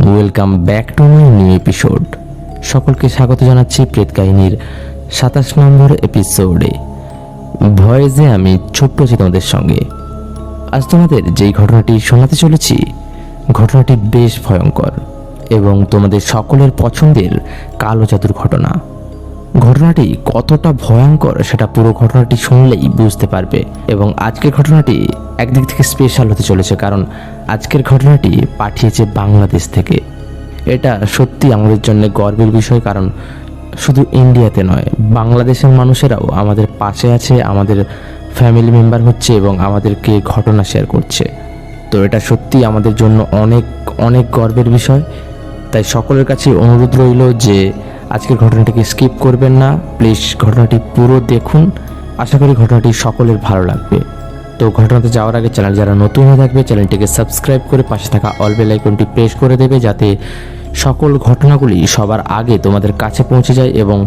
Welcome back to my new episode. সকলকে স্বাগত জানাচ্ছি প্রেত কাহিনীর 27 নম্বর এপিসোডে। ভয়েসে আমি ছোট্ট আছি তোমাদের সঙ্গে। আজ তোমাদের যেই ঘটনাটি শোনাতে চলেছি, ঘটনাটি বেশ ভয়ঙ্কর এবং তোমাদের সকলের পছন্দের কালো জাদুর ঘটনা। ঘটনাটি কতটা ভয়ঙ্কর সেটা পুরো ঘটনাটি শুনলেই বুঝতে পারবে। এবং আজকের ঘটনাটি একদিক থেকে স্পেশাল হতে চলেছে, কারণ আজকের ঘটনাটি পাঠিয়েছে বাংলাদেশ থেকে। এটা সত্যি আমাদের জন্য গর্বের বিষয়, কারণ শুধু ইন্ডিয়াতে নয়, বাংলাদেশের মানুষেরাও আমাদের পাশে আছে, আমাদের ফ্যামিলি মেম্বার হচ্ছে এবং আমাদেরকে ঘটনা শেয়ার করছে। তো এটা সত্যি আমাদের জন্য অনেক অনেক গর্বের বিষয়। তাই সকলের কাছে অনুরোধ রইল যে আজকের ঘটনাটিকে স্কিপ করবেন না, প্লিজ ঘটনাটি পুরো দেখুন। আশা করি ঘটনাটি সকলের ভালো লাগবে। তো ঘটনাতে যাওয়ার আগে চ্যানেল যারা নতুন হয়ে থাকবে চ্যানেলটিকে সাবস্ক্রাইব করে পাশে থাকা অল বেল আইকনটি প্রেস করে দেবে, যাতে সকল ঘটনাগুলি সবার আগে তোমাদের কাছে পৌঁছে যায়। এবং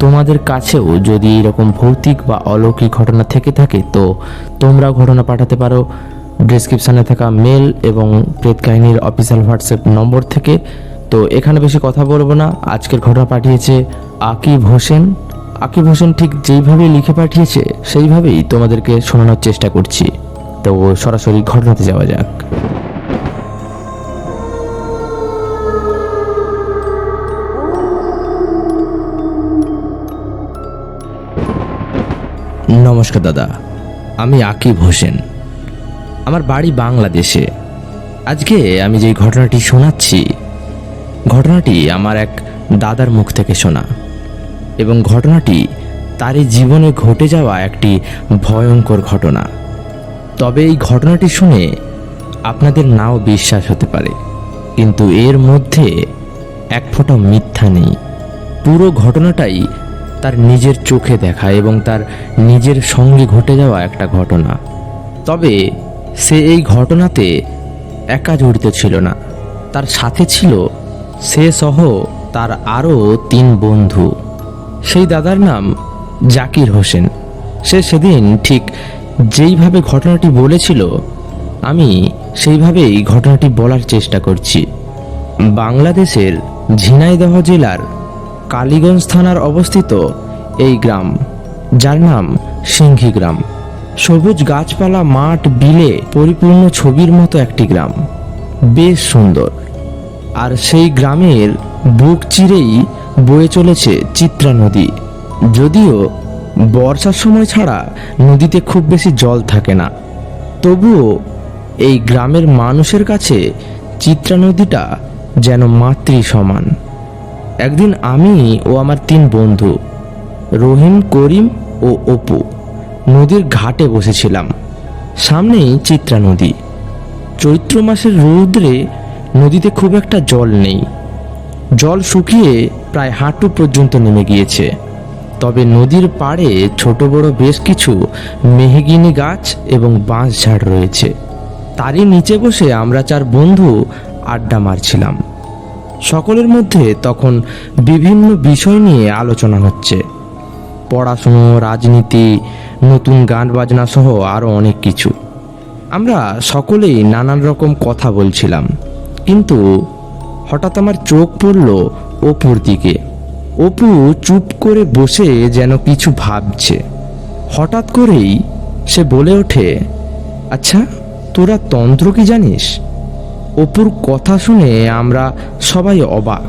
তোমাদের কাছেও যদি এরকম ভৌতিক বা অলৌকিক ঘটনা থেকে থাকে তো তোমরাও ঘটনা পাঠাতে পারো ডেসক্রিপশানে থাকা মেল এবং প্রেত কাহিনীর অফিসিয়াল হোয়াটসঅ্যাপ নম্বর থেকে। তো এখানে বেশি কথা বলবো না, আজকের ঘটনা পাঠিয়েছে আকিব হোসেন। আকিব হোসেন ঠিক যেইভাবে লিখে পাঠিয়েছে সেইভাবেই তোমাদেরকে শোনানোর চেষ্টা করছি। তো সরাসরি ঘটনাতে যাওয়া যাক। নমস্কার দাদা, আমি আকিব হোসেন। আমার বাড়ি বাংলাদেশে। আজকে আমি যেই ঘটনাটি শোনাচ্ছি, ঘটনাটি আমার এক দাদার মুখ থেকে শোনা এবং ঘটনাটি তারই জীবনে ঘটে যাওয়া একটি ভয়ঙ্কর ঘটনা। তবে এই ঘটনাটি শুনে আপনাদের নাও বিশ্বাস হতে পারে, কিন্তু এর মধ্যে এক ফোঁটা মিথ্যা নেই। পুরো ঘটনাটাই তার নিজের চোখে দেখা এবং তার নিজের সঙ্গে ঘটে যাওয়া একটা ঘটনা। তবে সে এই ঘটনাতে একা জড়িত ছিল না, তার সাথে ছিল সে সহ তার আরও 3 বন্ধু। সেই দাদার নাম জাকির হোসেন। সে সেদিন ঠিক যেইভাবে ঘটনাটি বলেছিল আমি সেইভাবেই ঘটনাটি বলার চেষ্টা করছি। বাংলাদেশের ঝিনাইদহ জেলার কালীগঞ্জ থানার অবস্থিত এই গ্রাম, যার নাম সিংঘি গ্রাম। সবুজ গাছপালা, মাঠ, বিলে পরিপূর্ণ ছবির মতো একটি গ্রাম, বেশ সুন্দর। আর সেই গ্রামের বুক চিরেই বয়ে চলেছে চিত্রা নদী। যদিও বর্ষার সময় ছাড়া নদীতে খুব বেশি জল থাকে না, তবুও এই গ্রামের মানুষের কাছে চিত্রা নদীটা যেন মাতৃ সমান। একদিন আমি ও আমার 3 বন্ধু রহিম, করিম ও অপু নদীর ঘাটে বসেছিলাম। সামনেই চিত্রা নদী। চৈত্র মাসের রৌদ্রে নদীতে খুব একটা জল নেই, জল শুকিয়ে প্রায় হাঁটু পর্যন্ত নেমে গিয়েছে। তবে নদীর পাড়ে ছোট বড় বেশ কিছু মেহগিনি গাছ এবং বাঁশ ঝাড় রয়েছে। তারই নিচে বসে আমরা 4 বন্ধু আড্ডা মারছিলাম। সকলের মধ্যে তখন বিভিন্ন বিষয় নিয়ে আলোচনা হচ্ছে, পড়াশুনো, রাজনীতি, নতুন গান বাজনা সহ আরও অনেক কিছু। আমরা সকলেই নানান রকম কথা বলছিলাম, কিন্তু হঠাৎ আমার চোখ পড়ল অপুর দিকে। অপু চুপ করে বসে যেন কিছু ভাবছে। হঠাৎ করেই সে বলে ওঠে, আচ্ছা তোরা তন্ত্র কি জানিস? অপুর কথা শুনে আমরা সবাই অবাক।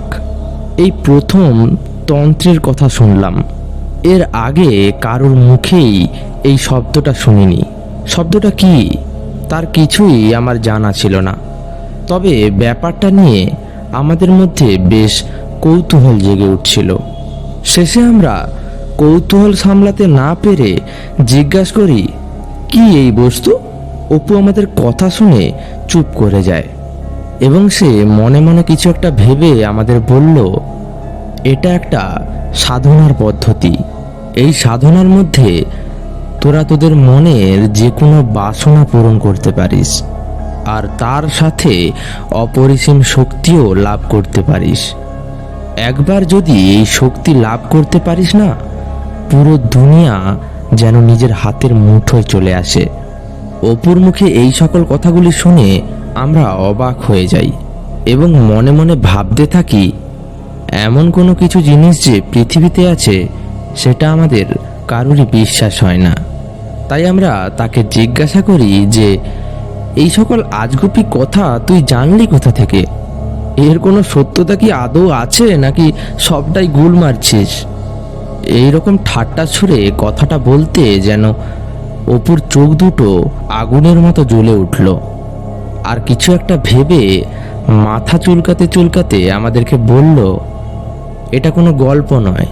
এই প্রথম তন্ত্রের কথা শুনলাম। এর আগে কারোর মুখেই এই শব্দটা শুনিনি। শব্দটা কি তার কিছুই আমার জানা ছিল না। তবে ব্যাপারটা নিয়ে আমাদের মধ্যে বেশ কৌতূহল জেগে উঠছিল। শেষে আমরা কৌতূহল সামলাতে না পেরে জিজ্ঞাসা করি, কি এই বস্তু? অপু আমাদের কথা শুনে চুপ করে যায় এবং সে মনে মনে কিছু একটা ভেবে আমাদের বলল, এটা একটা সাধনার পদ্ধতি। এই সাধনার মধ্যে তোরা তোদের মনের যে কোনো বাসনা পূরণ করতে পারিস, আর তার সাথে অপরিসীম শক্তিও লাভ করতে পারিস। একবার যদি এই শক্তি লাভ করতে পারিস না, পুরো দুনিয়া যেন নিজের হাতের মুঠোয় চলে আসে। অপুর মুখে এই সকল কথাগুলি শুনে আমরা অবাক হয়ে যাই এবং মনে মনে ভাবতে থাকি, এমন কোনো কিছু জিনিস যে পৃথিবীতে আছে সেটা আমাদের কারোরই বিশ্বাস হয় না। তাই আমরা তাকে জিজ্ঞাসা করি যে এই সকল আজগুবি কথা তুই জানলি কোথা থেকে? এর কোনো সত্যতা কি আদৌ আছে, নাকি সবটাই গুল মারছিস? এইরকম ঠাট্টা ছুঁড়ে কথাটা বলতে যেন অপুর চোখ দুটো আগুনের মতো জ্বলে উঠল। আর কিছু একটা ভেবে মাথা চুলকাতে চুলকাতে আমাদেরকে বলল, এটা কোনো গল্প নয়,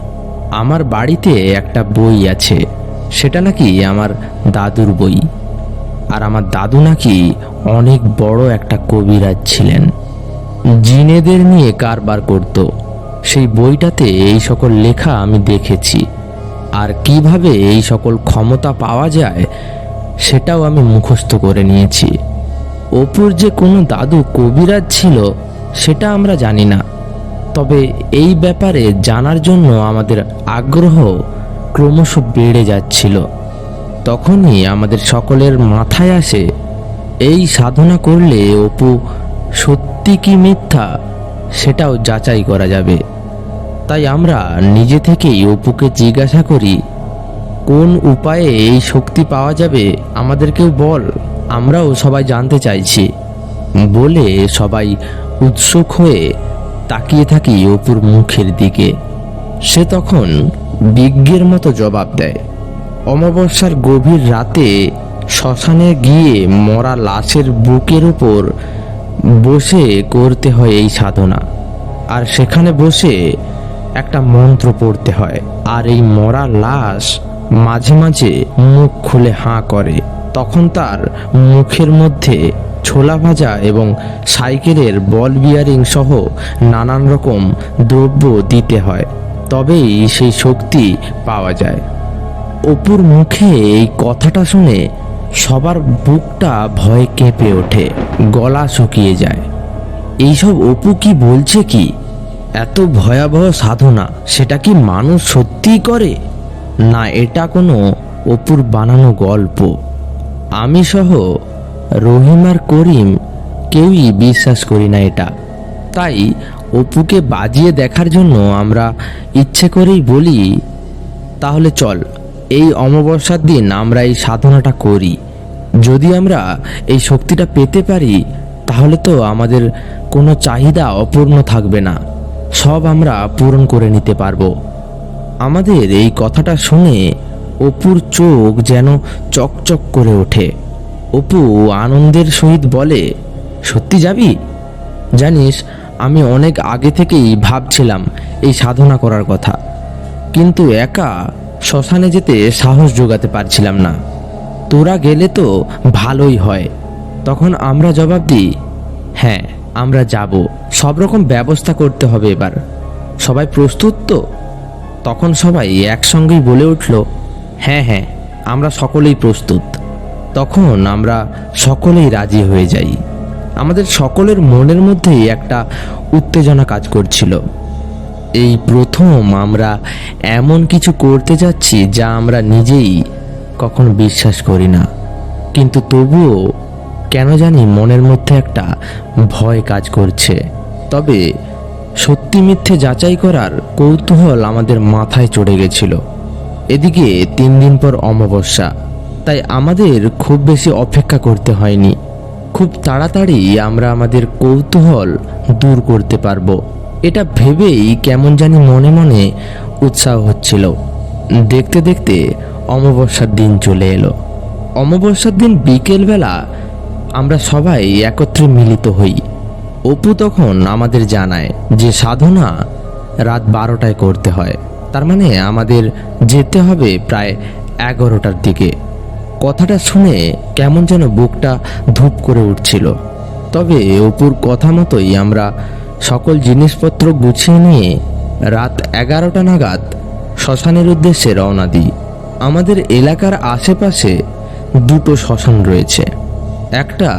আমার বাড়িতে একটা বই আছে, সেটা নাকি আমার দাদুর বই। আর আমার দাদু নাকি অনেক বড় একটা কবিরাজ ছিলেন, জিনেদের নিয়ে কারবার করত। সেই বইটাতে এই সকল লেখা আমি দেখেছি, আর কিভাবে এই সকল ক্ষমতা পাওয়া যায় সেটাও আমি মুখস্থ করে নিয়েছি। অপুর যে কোনো দাদু কবিরাজ ছিল সেটা আমরা জানি না, তবে এই ব্যাপারে জানার জন্য আমাদের আগ্রহ ক্রমশ বেড়ে যাচ্ছিল। তখনই আমাদের সকলের মাথায় আসে, এই সাধনা করলে অপু সত্যি কি মিথ্যা সেটাও যাচাই করা যাবে। তাই আমরা নিজে থেকেই অপুকে জিজ্ঞাসা করি, কোন উপায়ে এই শক্তি পাওয়া যাবে আমাদেরকেও বল, আমরাও সবাই জানতে চাইছি। বলে সবাই উৎসুক হয়ে তাকিয়ে থাকি অপুর মুখের দিকে। সে তখন বিজ্ঞের মতো জবাব দেয়, অমাবস্যার গভীর রাতে শ্মশানে গিয়ে মরা লাশের বুকের উপর বসে করতে হয় এই সাধনা। আর সেখানে বসে একটা মন্ত্র পড়তে হয়। আর এই মরা লাশ মাঝে মাঝে মুখ খুলে হাঁ করে, তখন তার মুখের মধ্যে ছোলা ভাজা এবং সাইকেলের বল বিয়ারিং সহ নানান রকম দ্রব্য দিতে হয়, তবেই সেই শক্তি পাওয়া যায়। অপুর মুখে এই কথাটা শুনে সবার বুকটা ভয়ে কেঁপে ওঠে, গলা শুকিয়ে যায়। এইসব অপু কি বলছে কি? এত ভয়াবহ সাধনা সেটা কি মানুষ সত্যিই করে, না এটা কোনো অপুর বানানো গল্প? আমি সহ রহিম আর করিম কেউই বিশ্বাস করি না এটা। তাই অপুকে বাজিয়ে দেখার জন্য আমরা ইচ্ছে করেই বলি, তাহলে চল এই অমাবস্যার দিন আমরা এই সাধনাটা করি। যদি আমরা এই শক্তিটা পেতে পারি তাহলে তো আমাদের কোনো চাহিদা অপূর্ণ থাকবে না, সব আমরা পূরণ করে নিতে পারবো। আমাদের এই কথাটা শুনে অপুর চোখ যেন চকচক করে ওঠে। অপু আনন্দের সহিত বলে, সত্যি যাবি? জানিস, আমি অনেক আগে থেকেই ভাবছিলাম এই সাধনা করার কথা, কিন্তু একা শ্মশানে যেতে সাহস জোগাতে পারছিলাম না। তোরা গেলে তো ভালোই হয়। তখন আমরা জবাব দিই, হ্যাঁ আমরা যাব, সব রকম ব্যবস্থা করতে হবে এবার। সবাই প্রস্তুত তো? তখন সবাই একসঙ্গেই বলে উঠল, হ্যাঁ হ্যাঁ আমরা সকলেই প্রস্তুত। তখন আমরা সকলেই রাজি হয়ে যাই। আমাদের সকলের মনের মধ্যেই একটা উত্তেজনা কাজ করছিল। এই প্রথম আমরা এমন কিছু করতে যাচ্ছি যা আমরা নিজেই কখনো বিশ্বাস করি না, কিন্তু তবুও কেন জানি মনের মধ্যে একটা ভয় কাজ করছে। তবে সত্যি মিথ্যে যাচাই করার কৌতূহল আমাদের মাথায় চড়ে গেছিল। এদিকে 3 দিন পর অমাবস্যা, তাই আমাদের খুব বেশি অপেক্ষা করতে হয়নি। খুব তাড়াতাড়ি আমরা আমাদের কৌতূহল দূর করতে পারবো, এটা ভেবেই কেমন জানি মনে মনে উৎসাহ হচ্ছিল। দেখতে দেখতে অমাবস্যার দিন চলে এলো। অমাবস্যার দিন বিকেলবেলা আমরা সবাই একত্রে মিলিত হই। অপু তখন আমাদের জানায় যে সাধনা রাত 12টায় করতে হয়, তার মানে আমাদের যেতে হবে প্রায় 11টার দিকে। কথাটা শুনে কেমন যেন বুকটা ধূপ করে উঠছিল। তবে অপুর কথা মতোই আমরা সকল জিনিসপত্র গুছিয়ে নিয়ে রাত 11টা নাগাদ শ্মশানের উদ্দেশ্যে রওনা দিই। আমাদের এলাকার আশেপাশে 2টো শ্মশান রয়েছে, একটা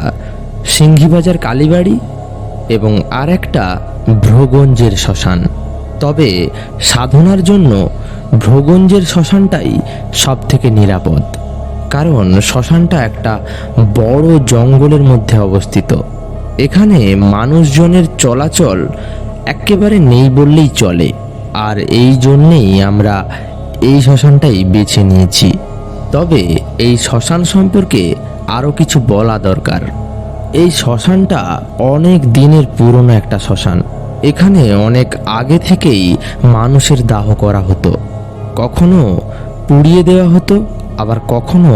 সিংহীবাজার কালীবাড়ি এবং আর একটা ভ্রগঞ্জের শ্মশান। তবে সাধনার জন্য ভ্রগঞ্জের শ্মশানটাই সব থেকে নিরাপদ, কারণ শ্মশানটা একটা বড় জঙ্গলের মধ্যে অবস্থিত। এখানে মানুষজনের চলাচল একেবারে নেই বললেই চলে, আর এই জন্যেই আমরা এই শ্মশানটাই বেছে নিয়েছি। তবে এই শ্মশান সম্পর্কে আরও কিছু বলা দরকার। এই শ্মশানটা অনেক দিনের পুরনো একটা শ্মশান। এখানে অনেক আগে থেকেই মানুষের দাহ করা হতো, কখনো পুড়িয়ে দেওয়া হতো, আবার কখনো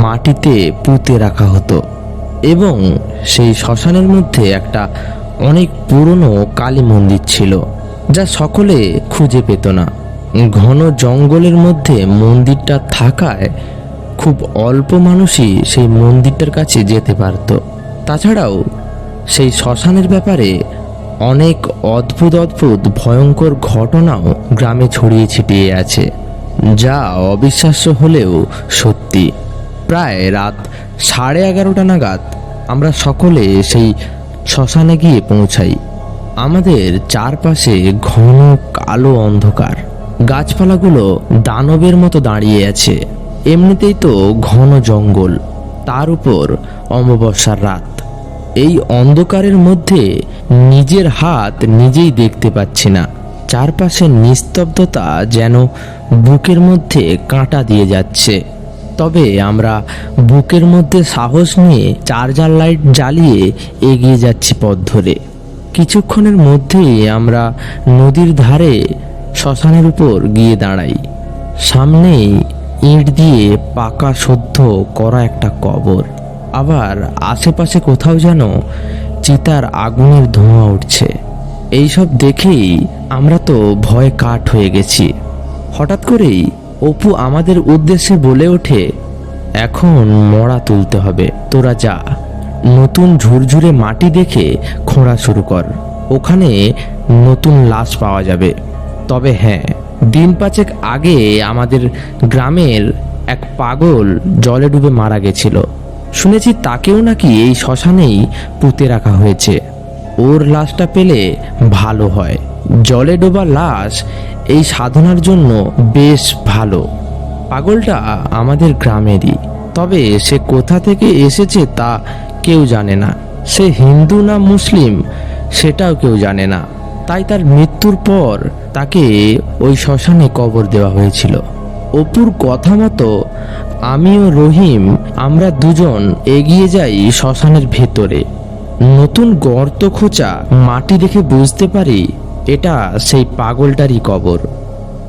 মাটিতে পুঁতে রাখা হতো। এবং সেই শ্মশানের মধ্যে একটা অনেক পুরনো কালী মন্দির ছিল, যা সকলে খুঁজে পেত না। ঘন জঙ্গলের মধ্যে মন্দিরটা থাকায় খুব অল্প মানুষই সেই মন্দিরটার কাছে যেতে পারত। তাছাড়াও সেই শ্মশানের ব্যাপারে অনেক অদ্ভুত অদ্ভুত ভয়ঙ্কর ঘটনাও গ্রামে ছড়িয়ে ছিটিয়ে আছে, যা অবিশ্বাস্য হলেও সত্যি। প্রায় রাত 11:30 নাগাদ আমরা সকলে সেই শ্মশানে গিয়ে পৌঁছাই। আমাদের চারপাশে ঘন কালো অন্ধকার, গাছপালাগুলো দানবের মতো দাঁড়িয়ে আছে। এমনিতেই তো ঘন জঙ্গল, তার উপর অমাবস্যার রাত। এই অন্ধকারের মধ্যে নিজের হাত নিজেই দেখতে পাচ্ছি না। চারপাশের নিস্তব্ধতা যেন বুকের মধ্যে কাঁটা দিয়ে যাচ্ছে। তবে আমরা বুকের মধ্যে সাহস নিয়ে চার্জার লাইট জ্বালিয়ে এগিয়ে যাচ্ছি পথ ধরে। কিছুক্ষণের মধ্যেই আমরা নদীর ধারে শ্মশানের উপর গিয়ে দাঁড়াই। সামনেই ইট দিয়ে পাকা সদ্য করা একটা কবর, আবার আশেপাশে কোথাও যেন চিতার আগুনের ধোঁয়া উঠছে। এইসব দেখেই আমরা তো ভয়ে কাঠ হয়ে গেছি। হঠাৎ করেই অপু আমাদের উদ্দেশ্যে বলে ওঠে, এখন মড়া তুলতে হবে, তোরা যা, নতুন ঝুরঝুরে মাটি দেখে খোঁড়া শুরু কর, ওখানে নতুন লাশ পাওয়া যাবে। তবে হ্যাঁ, দিন 5 আগে আমাদের গ্রামের এক পাগল জলে ডুবে মারা গেছিল। শুনেছি তাকেও নাকি এই শ্মশানেই পুঁতে রাখা হয়েছে। ওর লাশটা পেলে ভালো হয়। জলে ডোবা লাশ এই সাধনার জন্য বেশ ভালো। পাগলটা আমাদের গ্রামেরই, তবে সে কোথা থেকে এসেছে তা কেউ জানে না। সে হিন্দু না মুসলিম সেটাও কেউ জানে না। তাই তার মৃত্যুর পর তাকে ওই শ্মশানে কবর দেওয়া হয়েছিল। অপুর কথা মতো আমি ও রহিম আমরা দুজন এগিয়ে যাই শ্মশানের ভেতরে। নতুন গর্ত খোঁচা মাটি দেখে বুঝতে পারি এটা সেই পাগলটারই কবর।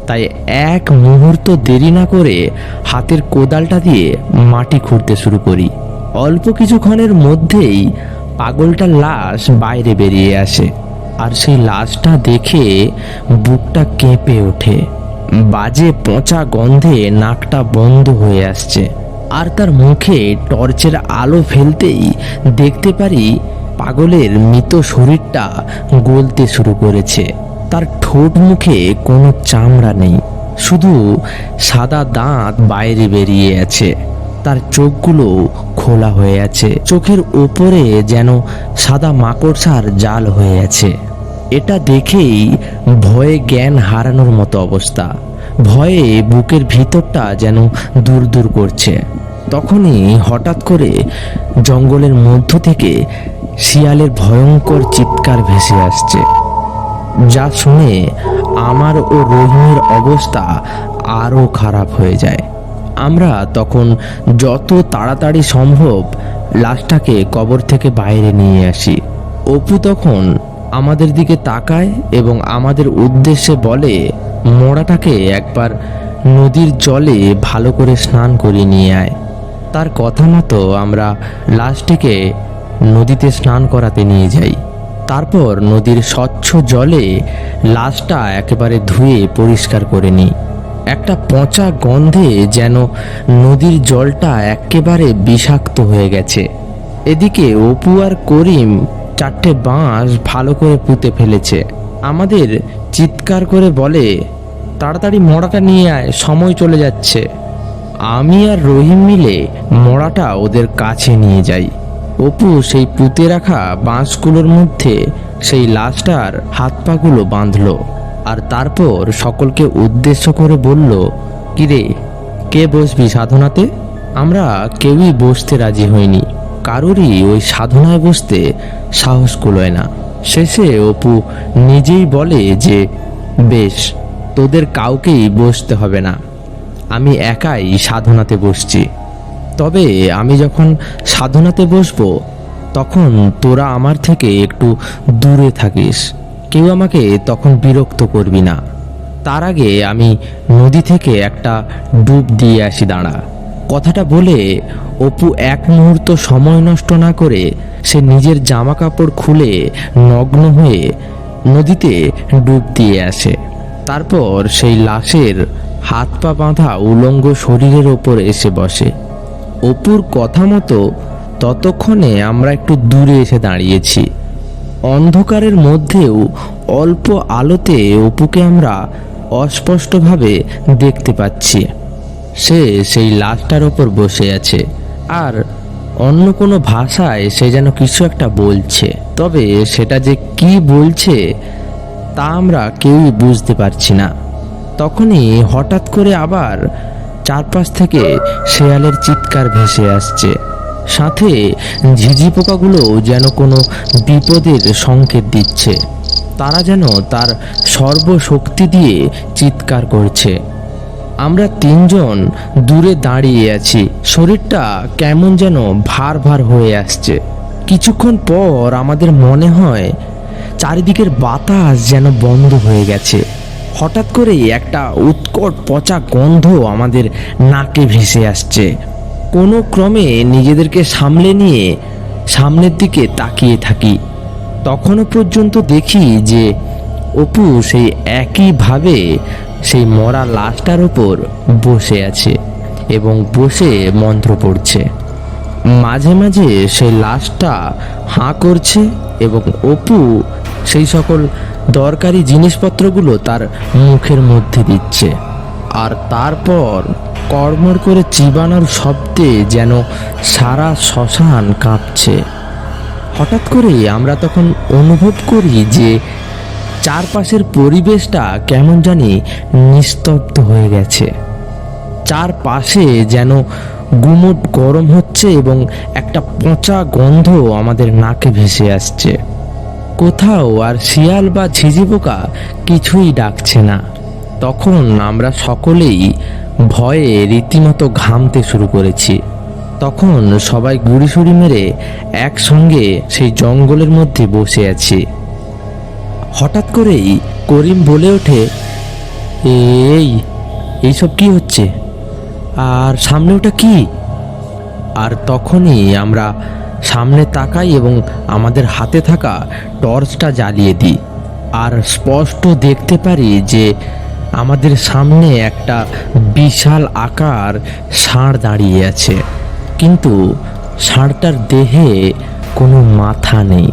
তাই এক মুহূর্ত দেরি না করে হাতের কোদালটা দিয়ে মাটি খুঁড়তে শুরু করি। অল্প কিছুক্ষণের মধ্যেই পাগলটার লাশ বাইরে বেরিয়ে আসে, আর সেই লাশটা দেখে বুকটা কেঁপে ওঠে। বাজে পচা গন্ধে নাকটা বন্ধ হয়ে আসছে, আর তার মুখে টর্চের আলো ফেলতেই দেখতে পারি পাগলের মৃত শরীরটা গলতে শুরু করেছে। তার ঠোঁট মুখে কোনো চামড়া নেই, শুধু সাদা দাঁত বাইরে বেরিয়ে আছে। তার চোখগুলো খোলা হয়ে আছে, চোখের উপরে যেন সাদা মাকড়সার জাল হয়ে আছে। এটা দেখেই ভয়ে জ্ঞান হারানোর মতো অবস্থা। ভয়ে বুকের ভিতরটা যেন দূর দূর করছে। তখনই হঠাৎ করে জঙ্গলের মধ্য থেকে শিয়ালের ভয়ঙ্কর চিৎকার ভেসে আসছে, যা শুনে আমার ও রহিমের অবস্থা আরও খারাপ হয়ে যায়। আমরা তখন যত তাড়াতাড়ি সম্ভব লাশটাকে কবর থেকে বাইরে নিয়ে আসি। অপু তখন আমাদের দিকে তাকায় এবং আমাদের উদ্দেশ্যে বলে, মোড়াটাকে একবার নদীর জলে ভালো করে স্নান করিয়ে নিয়ে আয়। তার কথা মতো আমরা লাশটিকে নদীতে স্নান করাতে নিয়ে যাই। তারপর নদীর স্বচ্ছ জলে লাশটা একেবারে ধুয়ে পরিষ্কার করে নিই। একটা পচা গন্ধে যেন নদীর জলটা একেবারে বিষাক্ত হয়ে গেছে। এদিকে অপু আর করিম 4টে বাঁশ ভালো করে পুঁতে ফেলেছে। আমাদের চিৎকার করে বলে, তাড়াতাড়ি মড়াটা নিয়ে আয়, সময় চলে যাচ্ছে। আমি আর রহিম মিলে মড়াটা ওদের কাছে নিয়ে যাই। অপু সেই পুঁতে রাখা বাঁশগুলোর মধ্যে সেই লাশটার হাত পাগুলো বাঁধল। আর তারপর সকলকে উদ্দেশ্য করে বলল, কিরে, কে বসবি সাধনাতে? আমরা কেউই বসতে রাজি হইনি, কারোরই ওই সাধনায় বসতে সাহস কুলোয় না। শেষে অপু নিজেই বলে যে বেশ, তোদের কাউকেই বসতে হবে না, আমি একাই সাধনাতে বসছি। তবে আমি যখন সাধনাতে বসবো তখন তোরা আমার থেকে একটু দূরে থাকিস, কেউ আমাকে তখন বিরক্ত করবি না। তার আগে আমি নদী থেকে একটা ডুব দিয়ে আসি, দাঁড়া। কথাটা বলে অপু এক মুহূর্ত সময় নষ্ট না করে সে নিজের জামা কাপড় খুলে নগ্ন হয়ে নদীতে ডুব দিয়ে আসে। তারপর সেই লাশের হাত পা বাঁধা উলঙ্গ শরীরের ওপর এসে বসে। অপুর কথা মতো ততক্ষণে আমরা একটু দূরে এসে দাঁড়িয়েছি। অন্ধকারের মধ্যেও অল্প আলোতে অপুকে আমরা অস্পষ্টভাবে দেখতে পাচ্ছি। সে সেই লাশটার ওপর বসে আছে আর অন্য কোনো ভাষায় সে যেন কিছু একটা বলছে, তবে সেটা যে কি বলছে তা আমরা কেউই বুঝতে পারছি না। তখনই হঠাৎ করে আবার চারপাশ থেকে শেয়ালের চিৎকার ভেসে আসছে, সাথে ঝিঝি পোকাগুলো যেন কোনো বিপদের সংকেত দিচ্ছে। তারা যেন তার সর্বশক্তি দিয়ে চিৎকার করছে। আমরা তিনজন দূরে দাঁড়িয়ে আছি, শরীরটা কেমন যেন ভার ভার হয়ে আসছে। কিছুক্ষণ পর আমাদের মনে হয় চারিদিকের বাতাস যেন বন্ধ হয়ে গেছে। হঠাৎ করে একটা উৎকট পচা গন্ধ আমাদের নাকে ভেসে আসছে। কোনো ক্রমে নিজেদেরকে সামলে নিয়ে সামনের দিকে তাকিয়ে থাকি। তখনও পর্যন্ত দেখি যে অপু সেই একইভাবে সেই মরা লাশটার উপর বসে আছে এবং বসে মন্ত্র পড়ছে। মাঝে মাঝে সেই লাশটা হাঁ করছে এবং অপু সেই সকল দরকারি জিনিসপত্রগুলো তার মুখের মধ্যে দিচ্ছে। আর তারপর কড়মড় করে চিবানোর শব্দে যেন সারা শ্মশান কাঁপছে। হঠাৎ করে আমরা তখন অনুভব করি যে চারপাশের পরিবেশটা কেমন জানি নিস্তব্ধ হয়ে গেছে। চারপাশে যেন গুমোট গরম হচ্ছে এবং একটা পচা গন্ধ আমাদের নাকে ভেসে আসছে। কোথাও আর শিয়াল বা ঝিঝি পোকা কিছুই ডাকছে না। তখন আমরা সকলেই ভয়ে রীতিমতো ঘামতে শুরু করেছি। তখন সবাই গুড়িসুড়ি মেরে একসঙ্গে সেই জঙ্গলের মধ্যে বসে আছি। হঠাৎ করেই করিম বলে ওঠে, এইসব কি হচ্ছে? আর সামনে ওটা কি? আর তখনই আমরা সামনে তাকাই এবং আমাদের হাতে থাকা টর্চটা জ্বালিয়ে দিই। আর স্পষ্ট দেখতে পারি যে আমাদের সামনে একটা বিশাল আকার ষাঁড় দাঁড়িয়ে আছে, কিন্তু ষাঁড়টার দেহে কোনো মাথা নেই।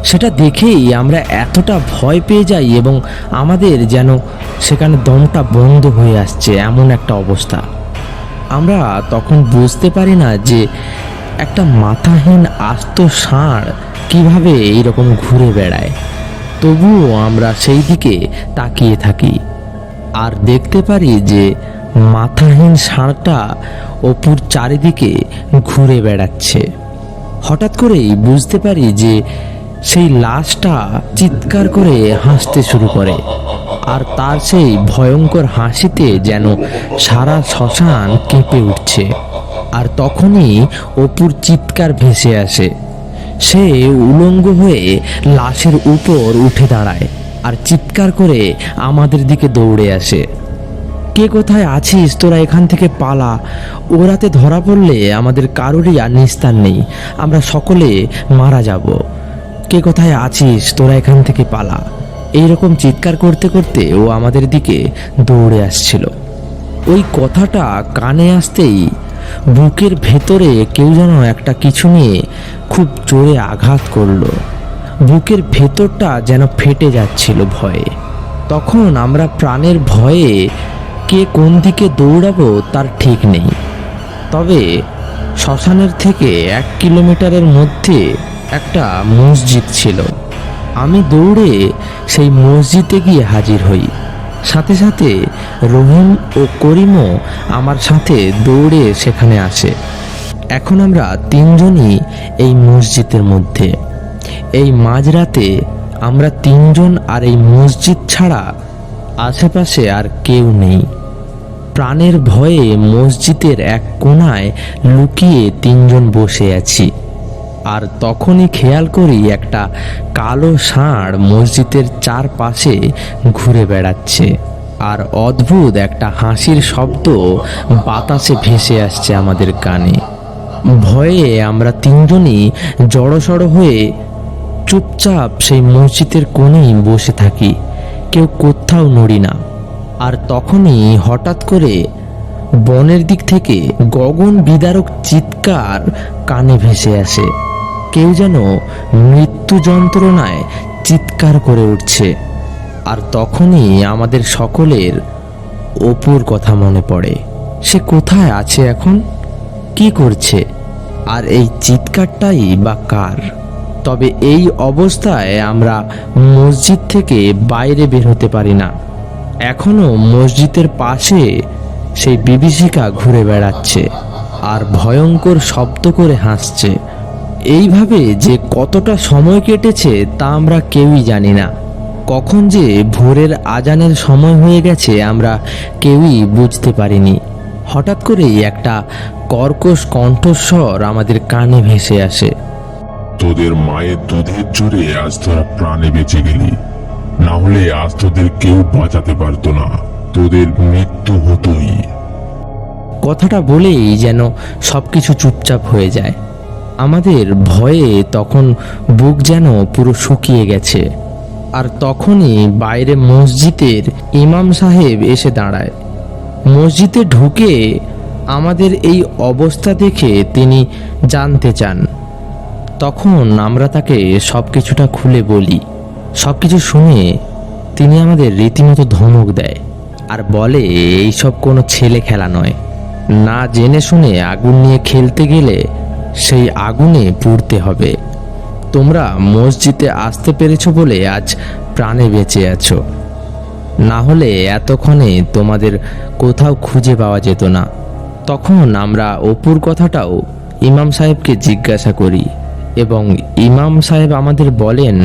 সেটা দেখেই আমরা এতটা ভয় পেয়ে যাই এবং আমাদের যেন সেখানে দমটা বন্ধ হয়ে আসছে, এমন একটা অবস্থা। আমরা তখন বুঝতে পারি না যে একটা মাথাহীন আস্ত ষাঁড় কিভাবে এইরকম ঘুরে বেড়ায়। তবুও আমরা সেই দিকে তাকিয়ে থাকি আর দেখতে পারি যে মাথাহীন ষাঁড়টা অপুর চারিদিকে ঘুরে বেড়াচ্ছে। হঠাৎ করেই বুঝতে পারি যে সেই লাশটা চিৎকার করে হাসতে শুরু করে, আর তার সেই ভয়ঙ্কর হাসিতে যেন সারা শ্মশান কেঁপে উঠছে। আর তখনই অপুর চিৎকার ভেসে আসে। সে উলঙ্গ হয়ে লাশের উপর উঠে দাঁড়ায় আর চিৎকার করে আমাদের দিকে দৌড়ে আসে। কে কোথায় আছিস? তোরা এখান থেকে পালা, ওরাতে ধরা পড়লে আমাদের কারোরই আর নিস্তার নেই, আমরা সকলে মারা যাব। কে কোথায় আছিস? তোরা এখান থেকে পালা। এইরকম চিৎকার করতে করতে ও আমাদের দিকে দৌড়ে আসছিল। ওই কথাটা কানে আসতেই বুকের ভেতরে কেউ যেন একটা কিছু নিয়ে খুব জোরে আঘাত করলো। বুকের ভেতরটা যেন ফেটে যাচ্ছিল ভয়ে। তখন আমরা প্রাণের ভয়ে কে কোন দিকে দৌড়াবো তার ঠিক নেই। তবে শ্মশানের থেকে 1 কিলোমিটারের মধ্যে একটা মসজিদ ছিল। আমি দৌড়ে সেই মসজিদে গিয়ে হাজির হই। সাথে সাথে রহিম ও করিমও আমার সাথে দৌড়ে সেখানে আসে। এখন আমরা তিনজনই এই মসজিদের মধ্যে। এই মাঝরাতে আমরা তিনজন, আর এই মসজিদ ছাড়া আশেপাশে আর কেউ নেই। প্রাণের ভয়ে মসজিদের এক কোণায় লুকিয়ে তিনজন বসে আছি। আর তখনই খেয়াল করি একটা কালো ষাঁড় মসজিদের চারপাশে ঘুরে বেড়াচ্ছে, আর অদ্ভুত একটা হাসির শব্দ বাতাসে ভেসে আসছে আমাদের কানে। ভয়ে আমরা তিনজনই জড়সড় হয়ে চুপচাপ সেই মসজিদের কোণেই বসে থাকি, কেউ কোথাও নড়ি না। আর তখনই হঠাৎ করে বনের দিক থেকে গগন বিদারক চিৎকার কানে ভেসে আসে। কেউ যেন মৃত্যু যন্ত্রণায় চিৎকার করে উঠছে। আর তখনই আমাদের সকলের অপুর কথা মনে পড়ে। সে কোথায় আছে এখন, কি করছে, আর এই চিৎকারটাই বা কার? তবে এই অবস্থায় আমরা মসজিদ থেকে বাইরে বের হতে পারি না। এখনো মসজিদের পাশে সেই বিভীষিকা ঘুরে বেড়াচ্ছে আর ভয়ঙ্কর শব্দ করে হাসছে। এইভাবে যে কতটা সময় কেটেছে তা আমরা কেউই জানি না। কখন যে ভোরের আজানের সময় হয়ে গেছে আমরা কেউই বুঝতে পারিনি। হঠাৎ করেই একটা কর্কশ কণ্ঠস্বর আমাদের কানে ভেসে আসে। তোদের মায়ের দুধের জোরে আজ তোরা প্রাণে বেঁচে গেলি, না হলে আজ তোদের কেউ বাঁচাতে পারতো না, তোদের মৃত্যু হতোই। কথাটা বলেই যেন সবকিছু চুপচাপ হয়ে যায়। আমাদের ভয়ে তখন বুক যেন পুরো শুকিয়ে গেছে। আর তখনই বাইরে মসজিদের ইমাম সাহেব এসে দাঁড়ায়। মসজিদে ঢুকে আমাদের এই অবস্থা দেখে তিনি জানতে চান। তখন আমরা তাকে সব কিছুটা খুলে বলি। সব কিছু শুনে তিনি আমাদের রীতিমতো ধমক দেয় আর বলে এইসব কোনো ছেলে খেলা নয়। না জেনে শুনে আগুন নিয়ে খেলতে গেলে সেই আগুনে পুড়তে হবে। তোমরা মসজিদে আসতে পেরেছো বলে আজ প্রাণে বেঁচে আছো, না হলে এতক্ষণে তোমাদের কোথাও খুঁজে পাওয়া যেত না। তখন আমরা অপুর কথাটাও ইমাম সাহেবকে জিজ্ঞাসা করি এবং ইমাম সাহেব আমাদের বলেন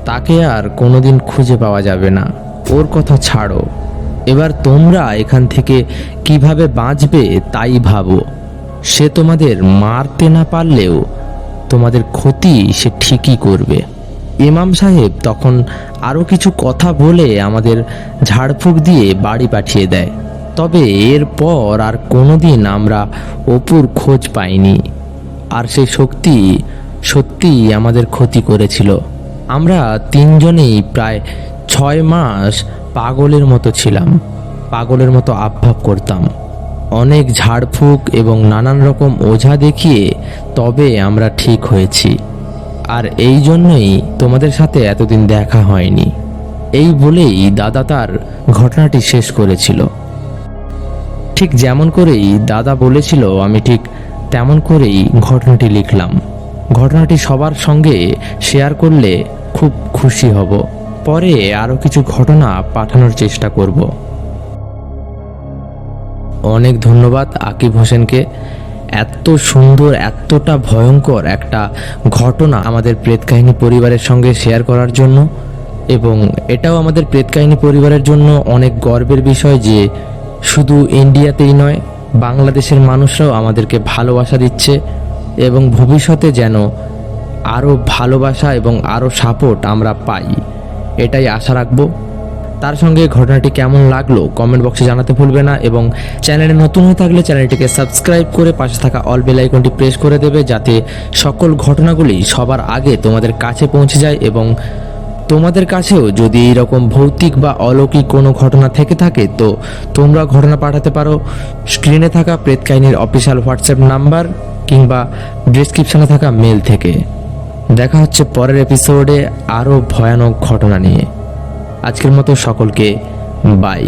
তাকে আর কোনোদিন খুঁজে পাওয়া যাবে না, ওর কথা ছাড়ো। এবার তোমরা এখান থেকে কিভাবে বাঁচবে তাই ভাবো। সে তোমাদের মারতে না পারলেও তোমাদের ক্ষতি সে ঠিকই করবে। ইমাম সাহেব তখন আরও কিছু কথা বলে আমাদের ঝাড়ফুঁক দিয়ে বাড়ি পাঠিয়ে দেয়। তবে এরপর আর কোনোদিন আমরা অপুর খোঁজ পাইনি। আর সেই শক্তি সত্যিই আমাদের ক্ষতি করেছিল। আমরা তিনজনেই প্রায় 6 মাস পাগলের মতো ছিলাম, পাগলের মতো আবভাব করতাম। অনেক ঝাড়ফুঁক এবং নানান রকম ওঝা দেখিয়ে তবে আমরা ঠিক হয়েছি। আর এই জন্যই তোমাদের সাথে এতদিন দেখা হয়নি। এই বলেই দাদা তার ঘটনাটি শেষ করেছিল। ঠিক যেমন করেই দাদা বলেছিল আমি ঠিক তেমন করেই ঘটনাটি লিখলাম। ঘটনাটি সবার সঙ্গে শেয়ার করলে খুব খুশি হব। পরে আরও কিছু ঘটনা পাঠানোর চেষ্টা করব। অনেক ধন্যবাদ আকিব হোসেনকে এত সুন্দর, এতটা ভয়ঙ্কর একটা ঘটনা আমাদের প্রেতকাহিনী পরিবারের সঙ্গে শেয়ার করার জন্য। এবং এটাও আমাদের প্রেতকাহিনী পরিবারের জন্য অনেক গর্বের বিষয় যে শুধু ইন্ডিয়াতেই নয়, বাংলাদেশের মানুষরাও আমাদেরকে ভালোবাসা দিচ্ছে এবং ভবিষ্যতে যেন আরও ভালোবাসা এবং আরও সাপোর্ট আমরা পাই, এটাই আশা রাখবো। তার সঙ্গে ঘটনাটি কেমন লাগলো কমেন্ট বক্সে জানাতে ভুলবে না। এবং চ্যানেলে নতুন হয়ে থাকলে চ্যানেলটিকে সাবস্ক্রাইব করে পাশে থাকা অল বেল আইকনটি প্রেস করে দেবে, যাতে সকল ঘটনাগুলি সবার আগে তোমাদের কাছে পৌঁছে যায়। এবং তোমাদের কাছেও যদি এইরকম ভৌতিক বা অলৌকিক কোনো ঘটনা থেকে থাকে তো তোমরা ঘটনা পাঠাতে পারো স্ক্রিনে থাকা প্রেতকাহিনীর অফিসিয়াল হোয়াটসঅ্যাপ নাম্বার কিংবা ডেসক্রিপশনে থাকা মেল থেকে। দেখা হচ্ছে পরের এপিসোডে আরও ভয়ানক ঘটনা নিয়ে। আজকের মতো সকলকে বাই।